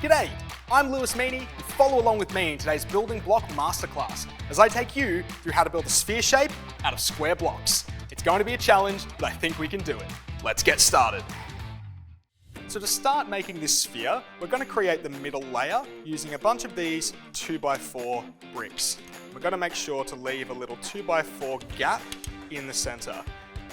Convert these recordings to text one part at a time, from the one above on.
G'day, I'm Lewis Meeny, and follow along with me in today's Building Block Masterclass as I take you through how to build a sphere shape out of square blocks. It's going to be a challenge, but I think we can do it. Let's get started. So to start making this sphere, we're going to create the middle layer using a bunch of these 2x4 bricks. We're going to make sure to leave a little 2x4 gap in the center.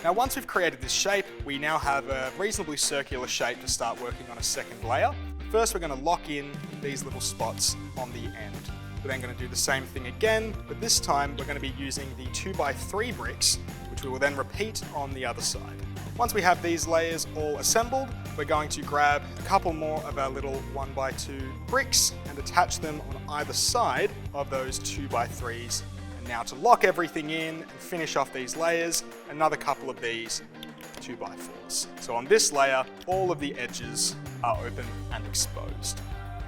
Now once we've created this shape, we now have a reasonably circular shape to start working on a second layer. First we're going to lock in these little spots on the end. We're then going to do the same thing again, but this time we're going to be using the 2x3 bricks, which we will then repeat on the other side. Once we have these layers all assembled, we're going to grab a couple more of our little 1x2 bricks and attach them on either side of those 2x3s. And now to lock everything in and finish off these layers, another couple of these 2x4s. So on this layer, all of the edges are open and exposed.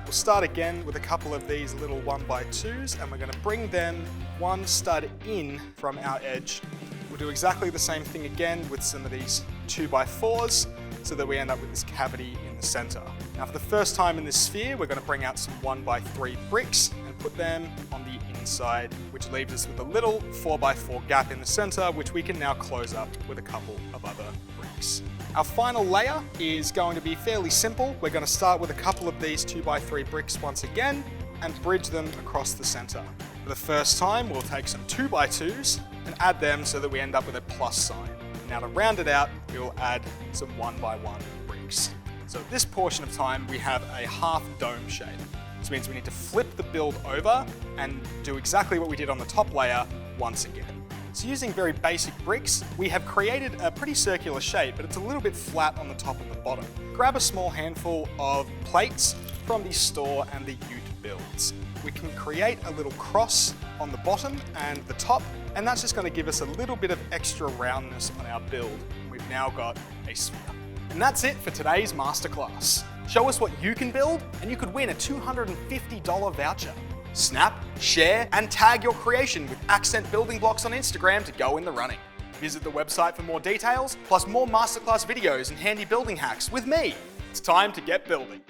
We'll start again with a couple of these little 1x2s and we're going to bring them one stud in from our edge. We'll do exactly the same thing again with some of these 2x4s so that we end up with this cavity in the center. Now for the first time in this sphere, we're going to bring out some 1x3 bricks and put them on the inside, which leaves us with a little 4x4 gap in the center, which we can now close up with a couple of other bricks. Our final layer is going to be fairly simple. We're going to start with a couple of these 2x3 bricks once again and bridge them across the center. For the first time, we'll take some 2x2s and add them so that we end up with a plus sign. Now to round it out, we will add some 1x1 bricks. So at this portion of time, we have a half dome shape. This means we need to flip the build over and do exactly what we did on the top layer once again. So using very basic bricks, we have created a pretty circular shape, but it's a little bit flat on the top and the bottom. Grab a small handful of plates from the store and the Ute builds. We can create a little cross on the bottom and the top, and that's just going to give us a little bit of extra roundness on our build. We've now got a sphere. And that's it for today's masterclass. Show us what you can build, and you could win a $250 voucher. Snap, share, and tag your creation with Accent Building Blocks on Instagram to go in the running. Visit the website for more details, plus more masterclass videos and handy building hacks with me. It's time to get building.